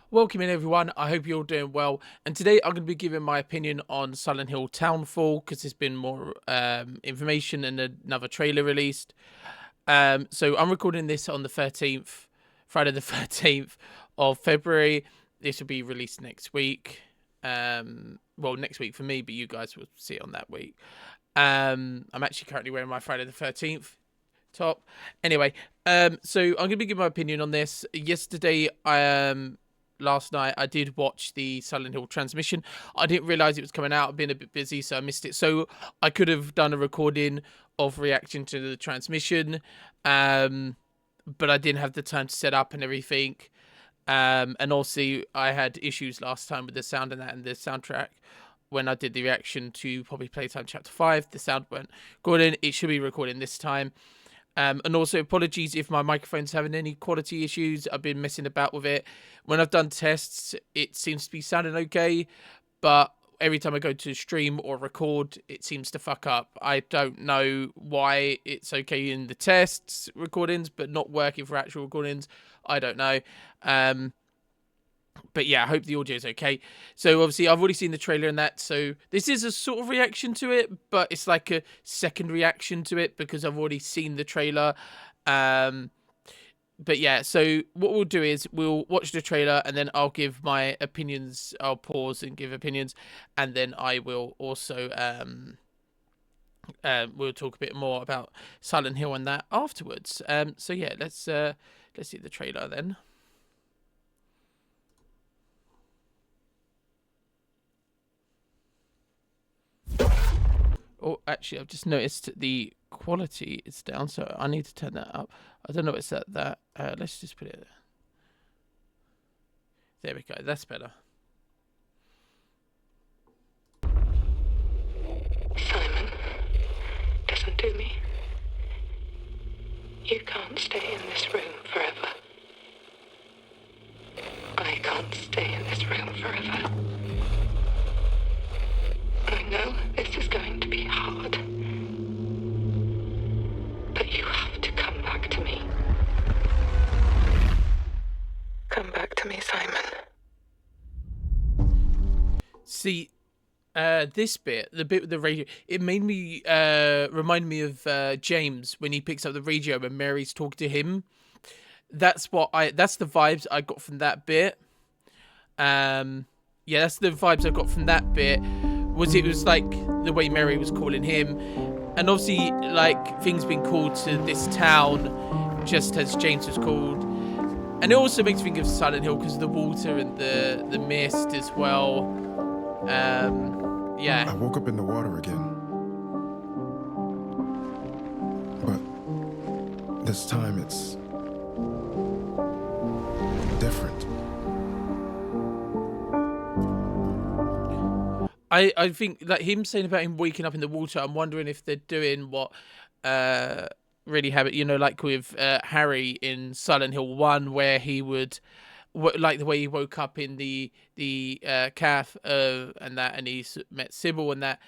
Welcome in everyone, I hope you're all doing well, and today I'm going to be giving my opinion on Silent Hill Townfall because there's been more information and another trailer released. So I'm recording this on the 13th, Friday the 13th of February. This will be released next week. Well, next week for me, but you guys will see it on that week. I'm actually currently wearing my Friday the 13th top. Anyway, so I'm going to be giving my opinion on this. Yesterday, last night I did watch the Silent Hill transmission. I didn't realize it was coming out. I've been a bit busy, so I missed it. So I could have done a recording of reaction to the transmission, but I didn't have the time to set up and everything. And also I had issues last time with the sound and that and the soundtrack. When I did the reaction to Poppy Playtime Chapter 5, the sound weren't recording. It should be recording this time. And also apologies if my microphone's having any quality issues. I've been messing about with it. When I've done tests, it seems to be sounding okay, but every time I go to stream or record, it seems to fuck up. I don't know why it's okay in the tests recordings, but not working for actual recordings. I don't know. But yeah, I hope the audio is okay. So obviously I've already seen the trailer and that, so this is a sort of reaction to it, but it's like a second reaction to it because I've already seen the trailer. But yeah, so what we'll do is we'll watch the trailer and then I'll give my opinions. I'll pause and give opinions, and then I will also we'll talk a bit more about Silent Hill and that afterwards. So yeah, let's see the trailer then. Oh, actually, I've just noticed the quality is down, so I need to turn that up. I don't know if it's at that. Let's just put it there. There we go. That's better. Simon, listen to me. You can't stay in this room forever. I can't stay in this room forever. I know this is going to be hard. But you have to come back to me. Come back to me, Simon. See, this bit, the bit with the radio, it made me remind me of James when he picks up the radio and Mary's talking to him. That's the vibes I got from that bit. Yeah, that's the vibes I got from that bit. It was like the way Mary was calling him, and obviously like things being called to this town just as James was called. And it also makes me think of Silent Hill because of the water and the mist as well. Yeah. I woke up in the water again. But this time it's different. I think that him saying about him waking up in the water, I'm wondering if they're doing what really have it, like with Harry in Silent Hill 1, where he would like the way he woke up in the calf and that, and he met Sybil and that,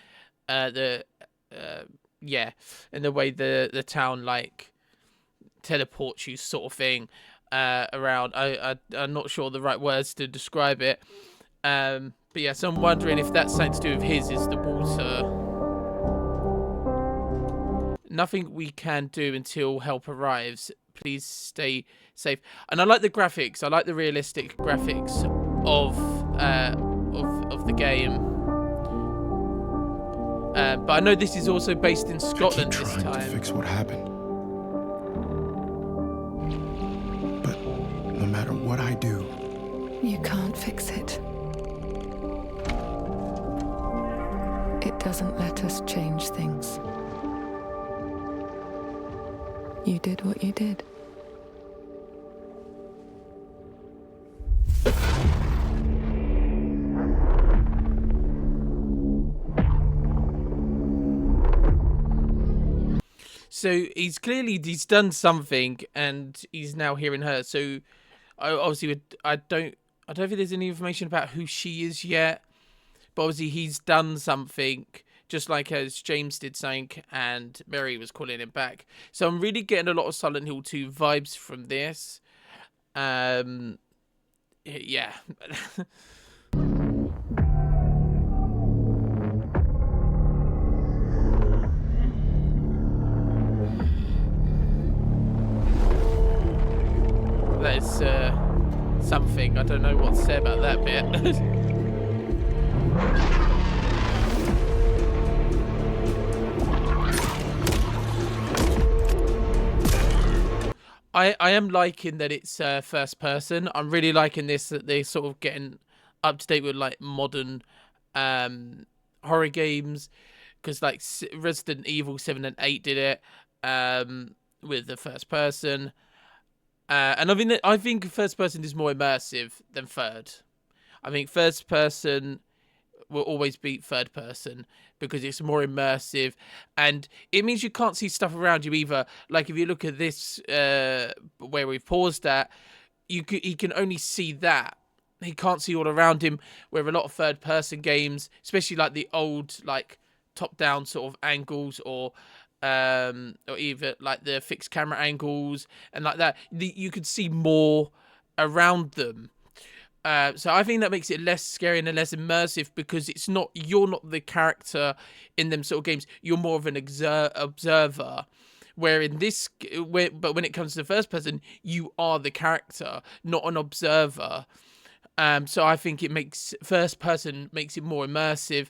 yeah, and the way the town like teleports you sort of thing around. I'm not sure the right words to describe it. But yeah, so I'm wondering if that's something to do with his is the water. Nothing we can do until help arrives. Please stay safe. And I like the graphics. I like the realistic graphics of the game. But I know this is also based in Scotland this time. To fix what happened. But no matter what I do, You can't fix it. It doesn't let us change things. You did what you did. So he's done something, and he's now hearing her. So obviously, I don't think there's any information about who she is yet. But obviously, he's done something, just like as James did something, and Mary was calling him back. So I'm really getting a lot of Silent Hill 2 vibes from this. yeah. That is something. I don't know what to say about that bit. I am liking that it's first person. I'm really liking this, that they're sort of getting up to date with like modern horror games, because like Resident Evil 7 and 8 did it with the first person. And I think first person is more immersive than third. I think first person will always beat third person because it's more immersive, and it means you can't see stuff around you either. Like if you look at this where we've paused at, he can only see that. He can't see all around him, where a lot of third person games, especially like the old like top down sort of angles, or even like the fixed camera angles and like that, you could see more around them. So I think that makes it less scary and less immersive, because you're not the character in them sort of games. You're more of an observer. Where in this, but when it comes to the first person, you are the character, not an observer. So I think it makes first person makes it more immersive,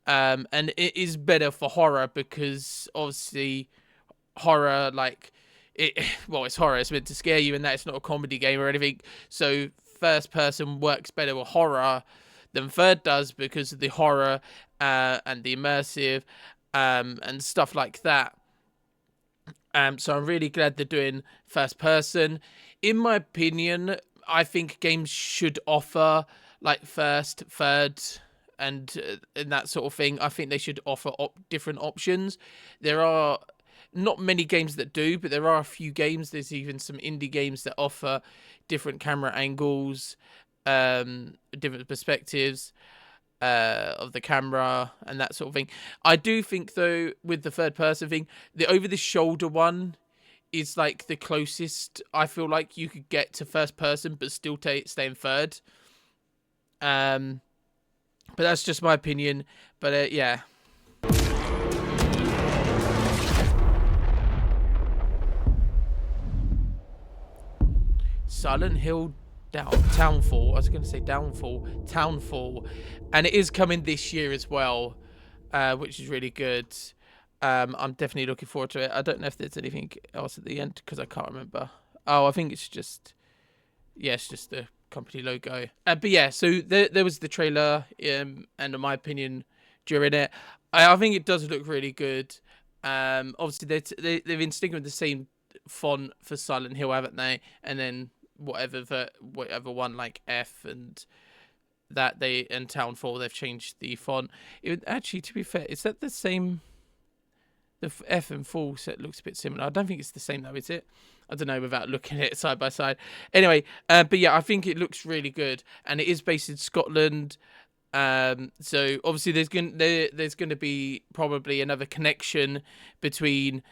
and it is better for horror, because obviously horror, like it's horror. It's meant to scare you, and that it's not a comedy game or anything. So first person works better with horror than third does, because of the horror and the immersive and stuff like that. So I'm really glad they're doing first person. In my opinion, I think games should offer like first, third, and that sort of thing. I think they should offer different options. There are not many games that do, but there are a few games. There's even some indie games that offer different camera angles, different perspectives of the camera and that sort of thing. I do think though, with the third person thing, the over the shoulder one is like the closest I feel like you could get to first person, but still stay in third. But that's just my opinion. But yeah. Silent Hill Townfall. I was going to say Townfall, and it is coming this year as well, which is really good. I'm definitely looking forward to it. I don't know if there's anything else at the end, because I can't remember. Oh, I think it's just the company logo. But yeah, so there was the trailer, and in my opinion, during it, I think it does look really good. Obviously they've been sticking with the same font for Silent Hill, haven't they? And then whatever one like F and Townfall, they've changed the font. Actually, to be fair, is that the same? The F and full set looks a bit similar. I don't think it's the same though, is it? I don't know without looking at it side by side. Anyway, but yeah, I think it looks really good, and it is based in Scotland. So obviously there's going to be probably another connection between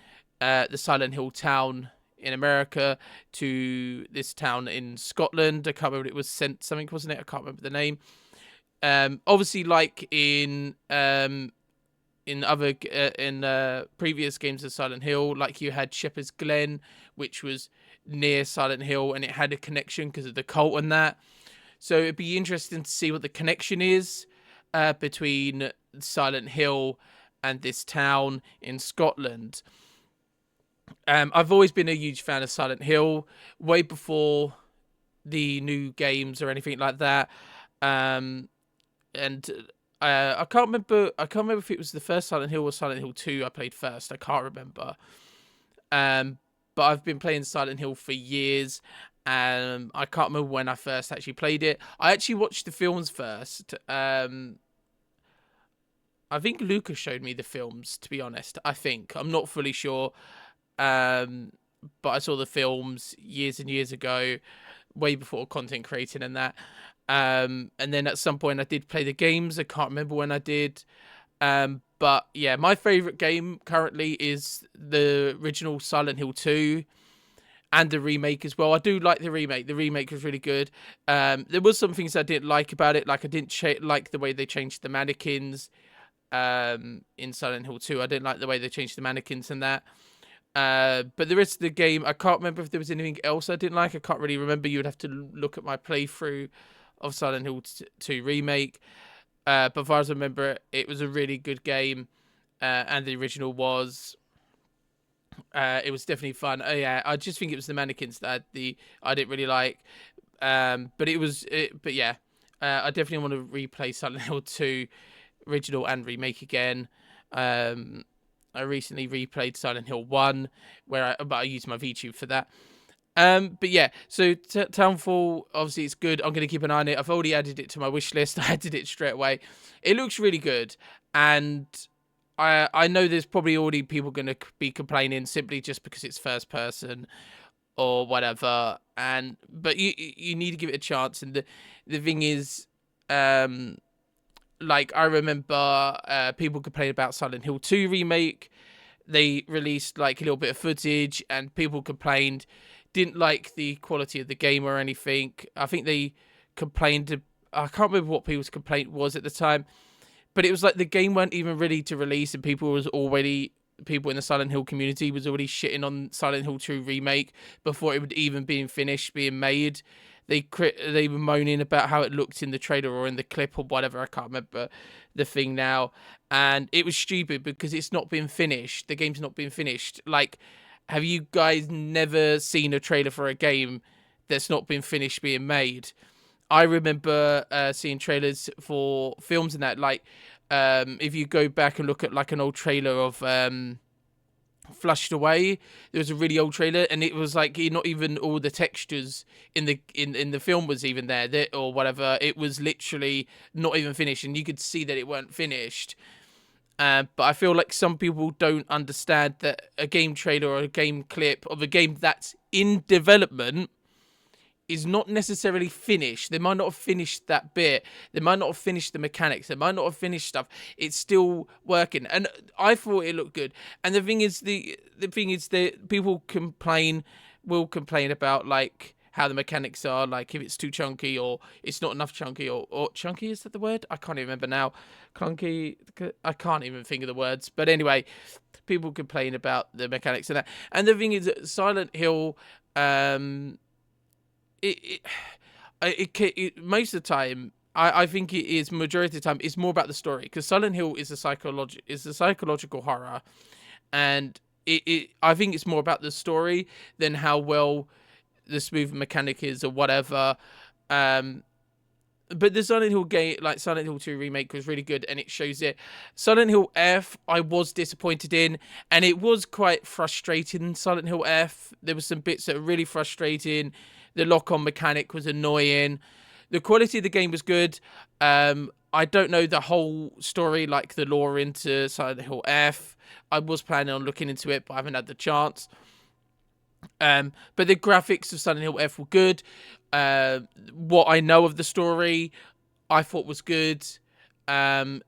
the Silent Hill town in America to this town in Scotland. I can't remember, it was Sent something, wasn't it? I can't remember the name. Obviously, like in previous games of Silent Hill, like you had Shepherd's Glen, which was near Silent Hill, and it had a connection because of the cult and that. So it'd be interesting to see what the connection is between Silent Hill and this town in Scotland. I've always been a huge fan of Silent Hill, way before the new games or anything like that. And I can't remember if it was the first Silent Hill or Silent Hill 2 I played first. I can't remember. But I've been playing Silent Hill for years. I can't remember when I first actually played it. I actually watched the films first. I think Lucas showed me the films, to be honest. I'm not fully sure. But I saw the films years and years ago, way before content creating and that. And then at some point I did play the games. I can't remember when I did. But yeah, my favorite game currently is the original Silent Hill 2. and the remake as well. I do like the remake. The remake was really good. There was some things I didn't like about it, like I didn't like the way they changed the mannequins in Silent Hill 2. I didn't like the way they changed the mannequins and that. But the rest of the game, I can't remember if there was anything else I didn't like. I can't really remember. You would have to look at my playthrough of Silent Hill 2 Remake. But as far as I remember, it was a really good game, and the original was. It was definitely fun. Oh yeah, I just think it was the mannequins that I didn't really like. But yeah, I definitely want to replay Silent Hill 2 original and remake again. I recently replayed Silent Hill 1, but I used my VTube for that. But yeah, so Townfall, obviously it's good. I'm going to keep an eye on it. I've already added it to my wish list. I added it straight away. It looks really good. And I know there's probably already people going to be complaining simply just because it's first person or whatever. But you need to give it a chance. And the thing is, like I remember people complain about Silent Hill 2 remake. They released like a little bit of footage and people complained, didn't like the quality of the game or anything. I think they complained, I can't remember what people's complaint was at the time, but it was like the game weren't even ready to release and people in the Silent Hill community was already shitting on Silent Hill 2 remake before it would even be finished being made. They were moaning about how it looked in the trailer or in the clip or whatever. I can't remember the thing now. And it was stupid because it's not been finished. The game's not been finished. Like, have you guys never seen a trailer for a game that's not been finished being made? I remember seeing trailers for films and that. Like, if you go back and look at like an old trailer of Flushed Away, there was a really old trailer and it was like not even all the textures in the film was even there or whatever. It was literally not even finished and you could see that it weren't finished. But I feel like some people don't understand that a game trailer or a game clip of a game that's in development is not necessarily finished. They might not have finished that bit. They might not have finished the mechanics. They might not have finished stuff. It's still working. And I thought it looked good. And the thing is that people will complain about like how the mechanics are, like if it's too chunky or it's not enough chunky or chunky, is that the word? I can't even remember now. Clunky, I can't even think of the words. But anyway, people complain about the mechanics and that. And the thing is that Silent Hill, most of the time, I think it is majority of the time it's more about the story because Silent Hill is a psychological horror, and I think it's more about the story than how well the smooth mechanic is or whatever. But the Silent Hill game, like Silent Hill 2 remake, was really good, and it shows it. Silent Hill F, I was disappointed in, and it was quite frustrating. Silent Hill F, there were some bits that were really frustrating. The lock-on mechanic was annoying. The quality of the game was good. I don't know the whole story, like the lore into Silent Hill F. I was planning on looking into it, but I haven't had the chance. But the graphics of Silent Hill F were good. What I know of the story, I thought was good. Yeah,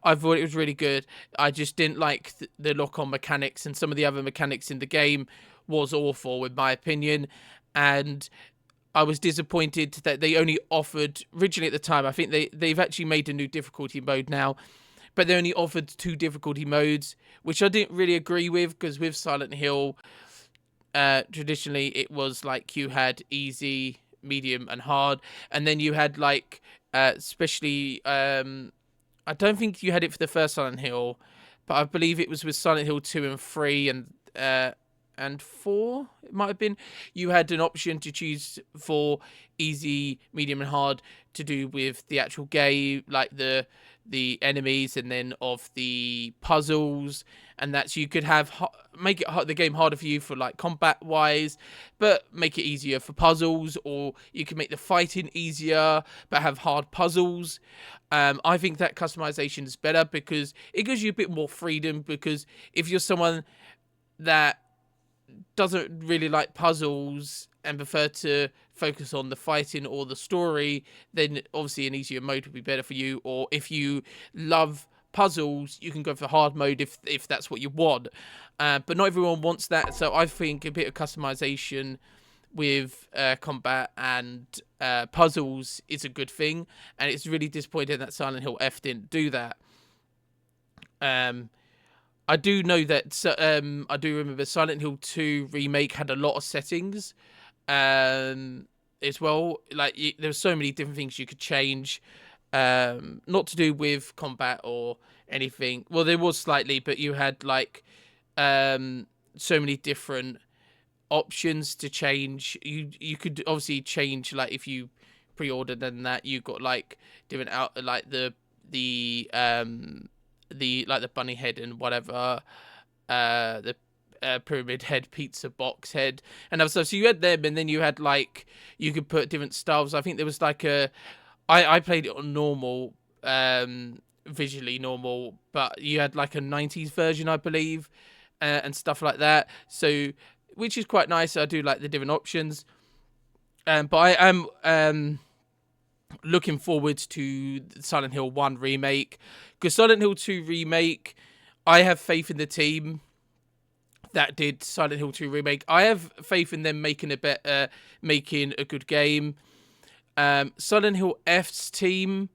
I thought it was really good. I just didn't like the lock-on mechanics, and some of the other mechanics in the game was awful, in my opinion. And I was disappointed that they only offered, originally at the time, I think they've actually made a new difficulty mode now, but they only offered 2 difficulty modes, which I didn't really agree with, because with Silent Hill, traditionally it was like you had easy, medium, and hard, and then you had like, especially, I don't think you had it for the first Silent Hill, but I believe it was with Silent Hill 2 and 3 and 4, it might have been, you had an option to choose for easy, medium, and hard to do with the actual game, like the enemies, and then of the puzzles, and that's you could have make it the game harder for you for like combat wise, but make it easier for puzzles, or you can make the fighting easier but have hard puzzles. I think that customization is better because it gives you a bit more freedom, because if you're someone that doesn't really like puzzles and prefer to focus on the fighting or the story, then obviously an easier mode would be better for you. Or if you love puzzles, you can go for hard mode if that's what you want. But not everyone wants that, so I think a bit of customization with combat and puzzles is a good thing, and it's really disappointing that Silent Hill F didn't do that. I do know that I do remember Silent Hill 2 Remake had a lot of settings as well. Like, there were so many different things you could change, not to do with combat or anything. Well, there was slightly, but you had like so many different options to change. You could obviously change, like, if you pre-ordered and that, you got like different out, like the like the bunny head and whatever, the pyramid head, pizza box head, and other stuff. So you had them, and then you had like, you could put different styles. I think there was like I played it on normal, visually normal, but you had like a 90s version, I believe, and stuff like that. So, which is quite nice. I do like the different options. But I am looking forward to Silent Hill 1 Remake, because Silent Hill 2 Remake, I have faith in the team that did Silent Hill 2 Remake. I have faith in them making a good game. Silent Hill F's team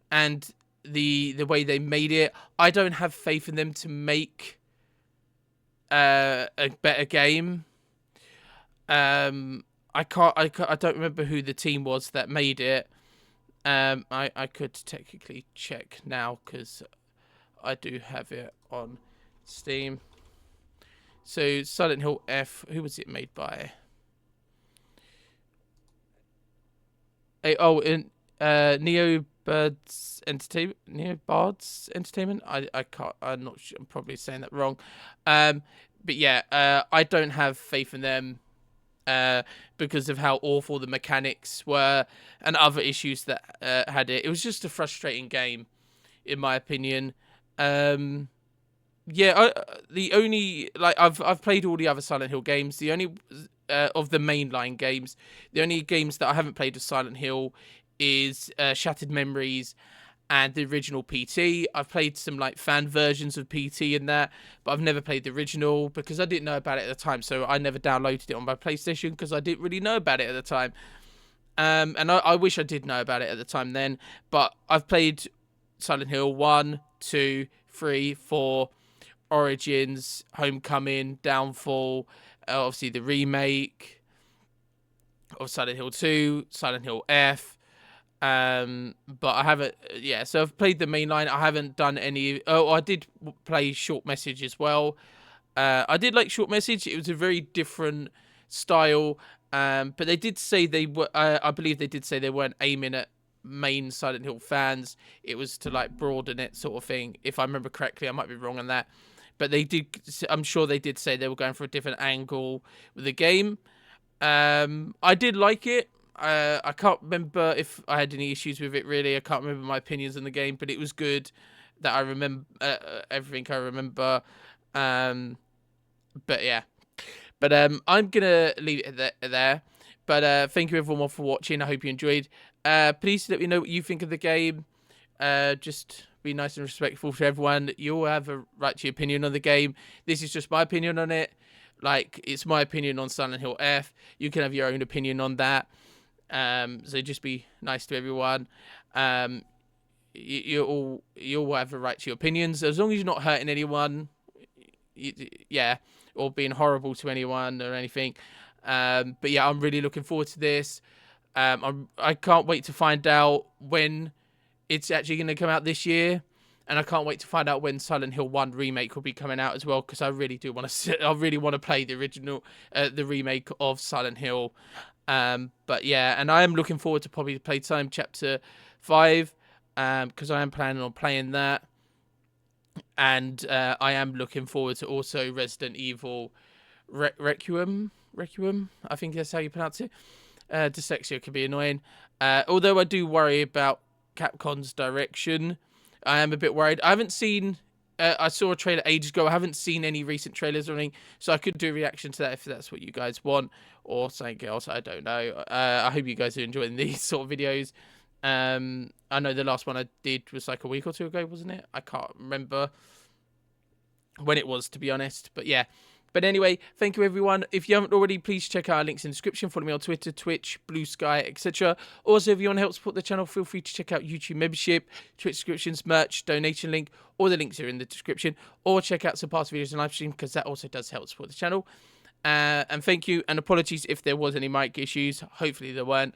and the way they made it, I don't have faith in them to make a better game. I don't remember who the team was that made it. I could technically check now, because I do have it on Steam. So Silent Hill F, who was it made by? Neobards Entertainment. I can't. I'm not sure. I'm probably saying that wrong. But yeah, I don't have faith in them, because of how awful the mechanics were and other issues that had it. It was just a frustrating game, in my opinion. Yeah, the only, like, I've played all the other Silent Hill games. The only of the mainline games, the only games that I haven't played of Silent Hill is Shattered Memories and the original PT. I've played some like fan versions of PT and that, but I've never played the original because I didn't know about it at the time. So I never downloaded it on my PlayStation because I didn't really know about it at the time. And I wish I did know about it at the time then. But I've played Silent Hill 1, 2, 3, 4, Origins, Homecoming, Downfall, obviously the remake of Silent Hill 2, Silent Hill F. But I haven't, yeah, so I've played the mainline. I haven't done any. Oh, I did play Short Message as well. I did like Short Message. It was a very different style. But they did say they were, I believe they did say they weren't aiming at main Silent Hill fans. It was to like broaden it, sort of thing. If I remember correctly, I might be wrong on that. But they did, I'm sure they did say they were going for a different angle with the game. I did like it. I can't remember if I had any issues with it, really. I can't remember my opinions on the game, but it was good. That I remember everything I remember. But yeah. But I'm gonna leave it there. But thank you everyone for watching. I hope you enjoyed. Please let me know what you think of the game. Just be nice and respectful to everyone. You all have a right to your opinion on the game. This is just my opinion on it. Like, it's my opinion on Silent Hill F. You can have your own opinion on that. So just be nice to everyone. You all have a right to your opinions, as long as you're not hurting anyone. Yeah, or being horrible to anyone or anything. But yeah, I'm really looking forward to this. I can't wait to find out when it's actually going to come out this year, and I can't wait to find out when Silent Hill 1 Remake will be coming out as well, because I really do want to. I really want to play the original, the remake of Silent Hill. But yeah, and I am looking forward to probably Playtime Chapter 5, because I am planning on playing that. And I am looking forward to also Resident Evil Requiem. I think that's how you pronounce it. Dyslexia can be annoying. Although I do worry about Capcom's direction. I am a bit worried. I haven't seen... I saw a trailer ages ago. I haven't seen any recent trailers or anything, so I could do a reaction to that if that's what you guys want, or something else. I don't know. I hope you guys are enjoying these sort of videos. I know the last one I did was like a week or two ago, wasn't it? I can't remember when it was, to be honest. But yeah. But anyway, thank you everyone. If you haven't already, please check out our links in the description. Follow me on Twitter, Twitch, Blue Sky, etc. Also, if you want to help support the channel, feel free to check out YouTube membership, Twitch subscriptions, merch, donation link. All the links are in the description. Or check out some past videos and live stream, because that also does help support the channel. And thank you, and apologies if there was any mic issues. Hopefully there weren't.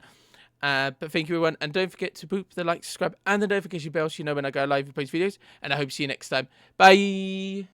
But thank you everyone, and don't forget to boop the like, subscribe, and the notification bell so you know when I go live and post videos. And I hope to see you next time. Bye!